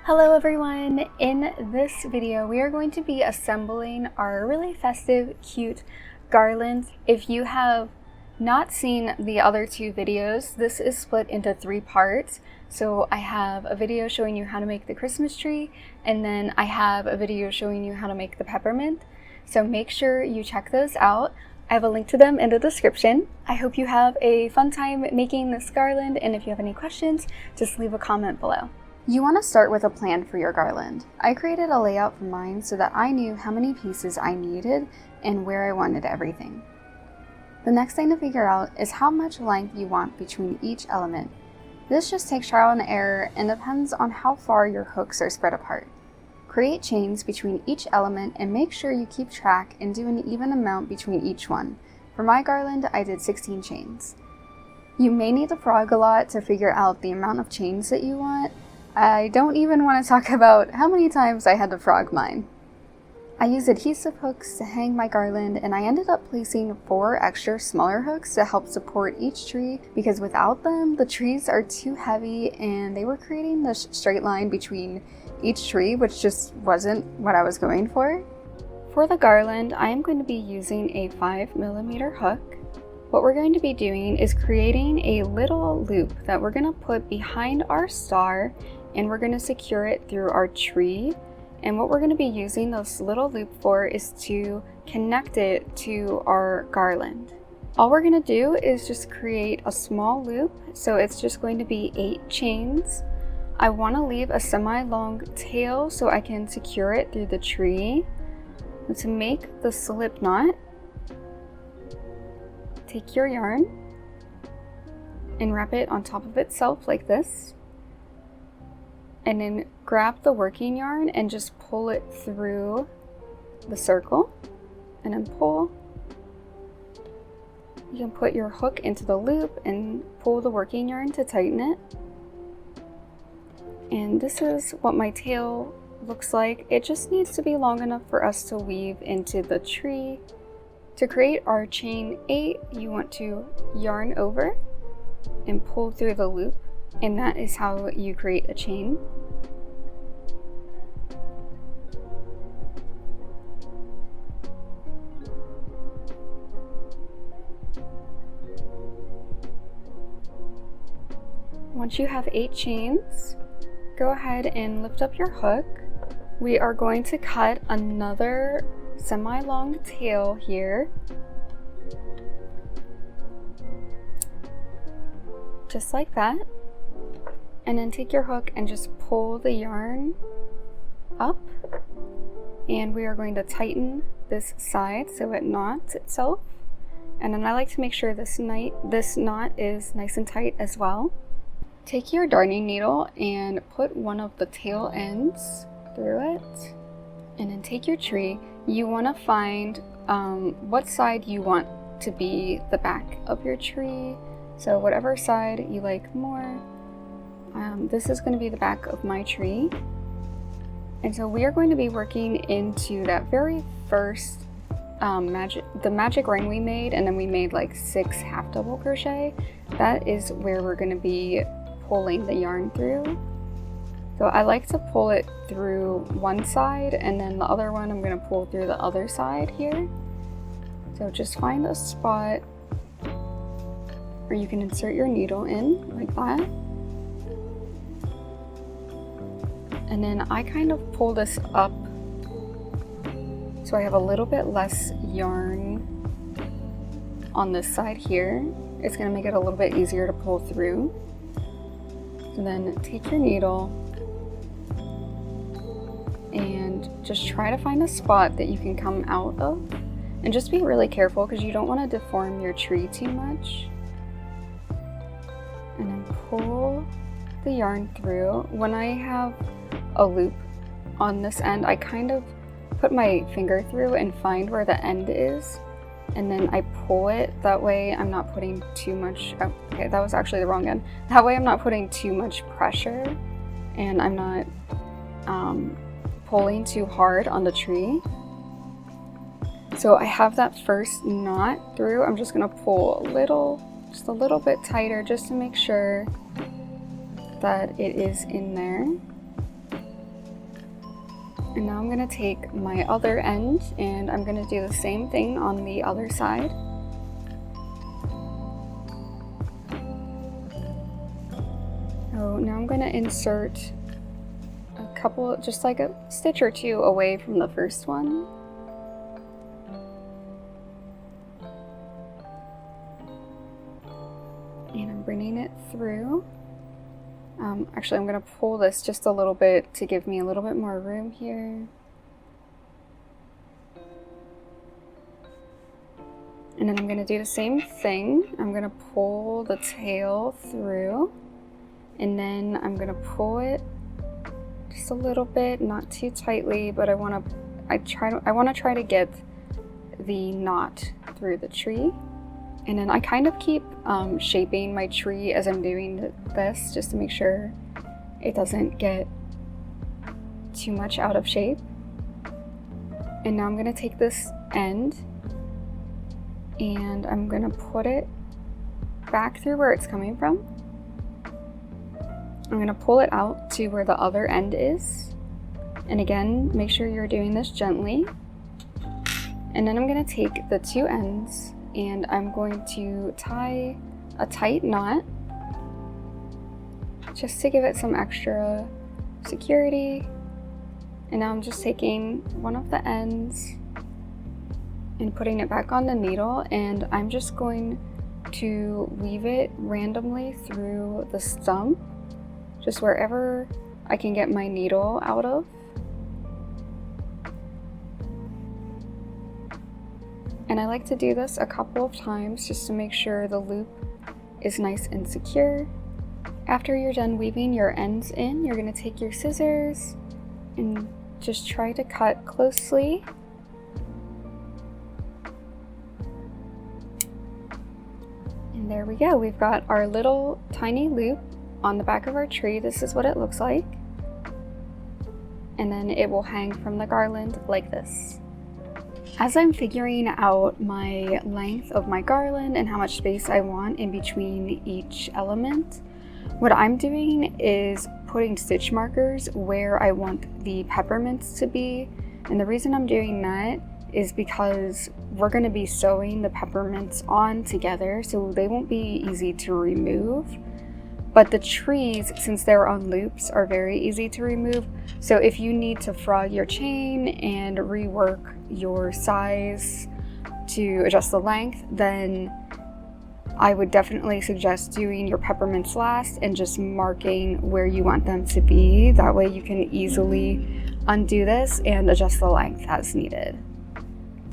Hello everyone! In this video we are going to be assembling our really festive, cute garland. If you have not seen the other two videos, this is split into 3 parts. So I have a video showing you how to make the Christmas tree, and then I have a video showing you how to make the peppermint. So make sure you check those out. I have a link to them in the description. I hope you have a fun time making this garland, and if you have any questions, just leave a comment below. You want to start with a plan for your garland. I created a layout for mine so that I knew how many pieces I needed and where I wanted everything. The next thing to figure out is how much length you want between each element. This just takes trial and error and depends on how far your hooks are spread apart. Create chains between each element and make sure you keep track and do an even amount between each one. For my garland, I did 16 chains. You may need to frog a lot to figure out the amount of chains that you want. I don't even want to talk about how many times I had to frog mine. I used adhesive hooks to hang my garland, and I ended up placing 4 extra smaller hooks to help support each tree because without them, the trees are too heavy and they were creating this straight line between each tree, which just wasn't what I was going for. For the garland, I am going to be using a 5mm hook. What we're going to be doing is creating a little loop that we're going to put behind our star, and we're going to secure it through our tree. And what we're going to be using this little loop for is to connect it to our garland. All we're going to do is just create a small loop, so it's just going to be 8 chains. I want to leave a semi-long tail so I can secure it through the tree. And to make the slip knot, take your yarn and wrap it on top of itself like this. And then grab the working yarn and just pull it through the circle and then pull. You can put your hook into the loop and pull the working yarn to tighten it. And this is what my tail looks like. It just needs to be long enough for us to weave into the tree. To create our chain 8, you want to yarn over and pull through the loop. And that is how you create a chain. Once you have 8 chains, go ahead and lift up your hook. We are going to cut another semi-long tail here. Just like that. And then take your hook and just pull the yarn up, and we are going to tighten this side so it knots itself. And then I like to make sure this knot is nice and tight as well. Take your darning needle and put one of the tail ends through it, and then take your tree. You want to find what side you want to be the back of your tree, so whatever side you like more. This is going to be the back of my tree, and so we are going to be working into that very first the magic ring we made, and then we made like 6 half double crochet. That is where we're going to be pulling the yarn through. So I like to pull it through one side, and then the other one I'm going to pull through the other side here. So just find a spot where you can insert your needle in like that. And then I kind of pull this up so I have a little bit less yarn on this side here. It's going to make it a little bit easier to pull through. And then take your needle and just try to find a spot that you can come out of. And just be really careful because you don't want to deform your tree too much. And then pull the yarn through. When I have a loop on this end, I kind of put my finger through and find where the end is, and then I pull it. That way I'm not putting too much, okay, that was actually the wrong end. That way I'm not putting too much pressure, and I'm not pulling too hard on the tree. So I have that first knot through. I'm just gonna pull just a little bit tighter just to make sure that it is in there. And now I'm going to take my other end and I'm going to do the same thing on the other side. So now I'm going to insert a couple, just like a stitch or two away from the first one. And I'm bringing it through. Actually, I'm going to pull this just a little bit to give me a little bit more room here. And then I'm going to do the same thing. I'm going to pull the tail through, and then I'm going to pull it just a little bit, not too tightly, but I want to try to get the knot through the tree. And then I kind of keep shaping my tree as I'm doing this, just to make sure it doesn't get too much out of shape. And now I'm going to take this end and I'm going to put it back through where it's coming from. I'm going to pull it out to where the other end is. And again, make sure you're doing this gently. And then I'm going to take the two ends and I'm going to tie a tight knot just to give it some extra security. And now I'm just taking one of the ends and putting it back on the needle, and I'm just going to weave it randomly through the stump, just wherever I can get my needle out of. And I like to do this a couple of times just to make sure the loop is nice and secure. After you're done weaving your ends in, you're going to take your scissors and just try to cut closely. And there we go. We've got our little tiny loop on the back of our tree. This is what it looks like. And then it will hang from the garland like this. As I'm figuring out my length of my garland and how much space I want in between each element, what I'm doing is putting stitch markers where I want the peppermints to be. And the reason I'm doing that is because we're going to be sewing the peppermints on together, so they won't be easy to remove. But the trees, since they're on loops, are very easy to remove. So if you need to frog your chain and rework your size to adjust the length, then I would definitely suggest doing your peppermints last and just marking where you want them to be. That way you can easily undo this and adjust the length as needed.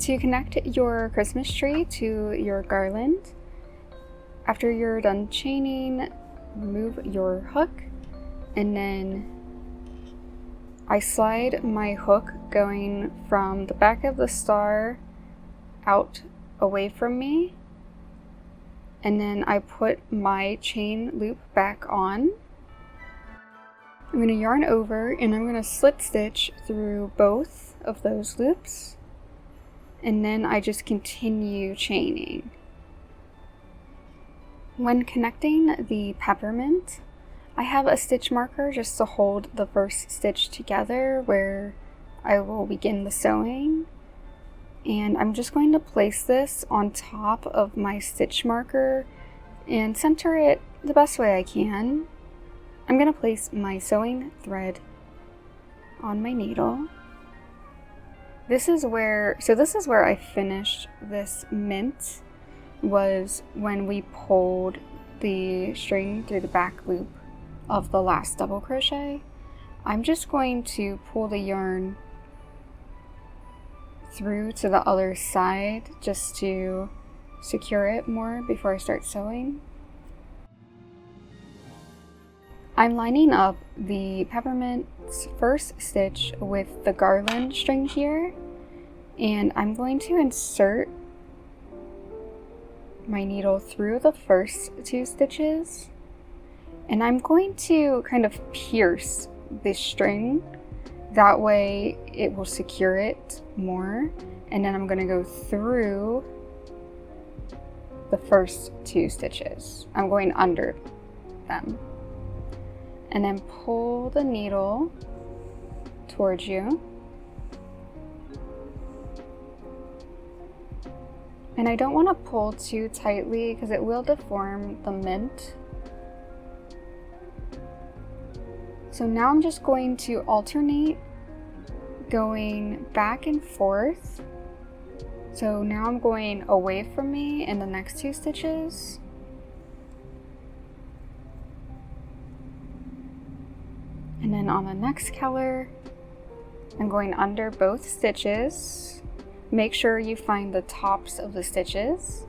To connect your Christmas tree to your garland, after you're done chaining, remove your hook, and then I slide my hook going from the back of the star out away from me, and then I put my chain loop back on. I'm going to yarn over and I'm going to slip stitch through both of those loops, and then I just continue chaining. When connecting the peppermint, I have a stitch marker just to hold the first stitch together where I will begin the sewing. And I'm just going to place this on top of my stitch marker and center it the best way I can. I'm going to place my sewing thread on my needle. This is where I finished this mint, was when we pulled the string through the back loop of the last double crochet. I'm just going to pull the yarn through to the other side just to secure it more before I start sewing. I'm lining up the peppermint's first stitch with the garland string here, and I'm going to insert my needle through the first two stitches, and I'm going to kind of pierce this string. That way it will secure it more, and then I'm going to go through the first two stitches. I'm going under them, and then pull the needle towards you, And I don't want to pull too tightly because it will deform the mint. So now I'm just going to alternate going back and forth. So now I'm going away from me in the next 2 stitches. And then on the next color, I'm going under both stitches. Make sure you find the tops of the stitches.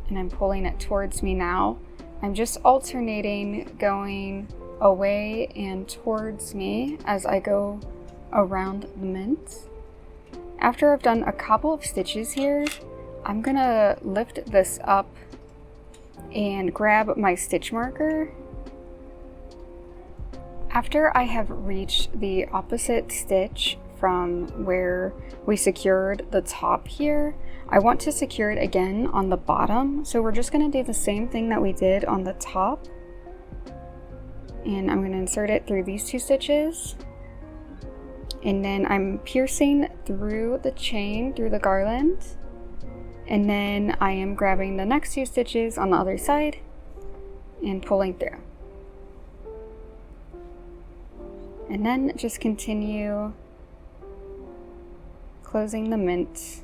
And I'm pulling it towards me now. I'm just alternating going away and towards me as I go around the mint. After I've done a couple of stitches here, I'm gonna lift this up and grab my stitch marker. After I have reached the opposite stitch from where we secured the top here, I want to secure it again on the bottom. So we're just gonna do the same thing that we did on the top. And I'm gonna insert it through these 2 stitches. And then I'm piercing through the chain, through the garland. And then I am grabbing the next 2 stitches on the other side and pulling through. And then just continue closing the mint.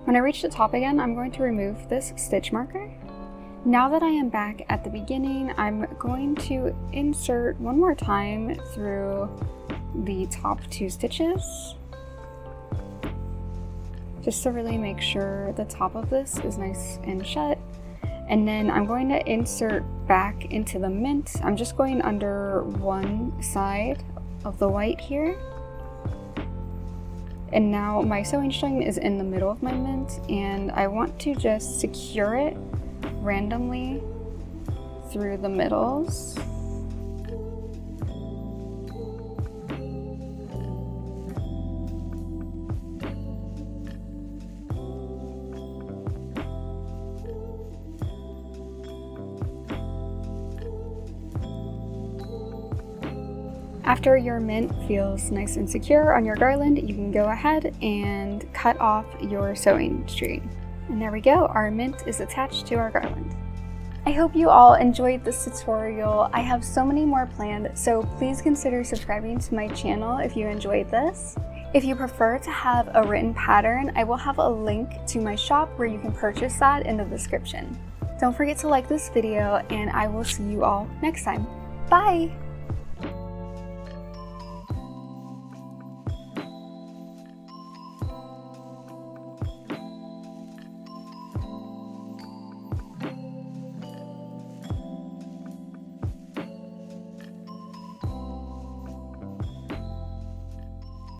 When I reach the top again, I'm going to remove this stitch marker. Now that I am back at the beginning, I'm going to insert one more time through the top 2 stitches, just to really make sure the top of this is nice and shut. And then I'm going to insert back into the mint. I'm just going under one side of the white here. And now my sewing string is in the middle of my mint, and I want to just secure it randomly through the middles. After your mint feels nice and secure on your garland, you can go ahead and cut off your sewing string. And there we go, our mint is attached to our garland. I hope you all enjoyed this tutorial. I have so many more planned, so please consider subscribing to my channel if you enjoyed this. If you prefer to have a written pattern, I will have a link to my shop where you can purchase that in the description. Don't forget to like this video, and I will see you all next time. Bye!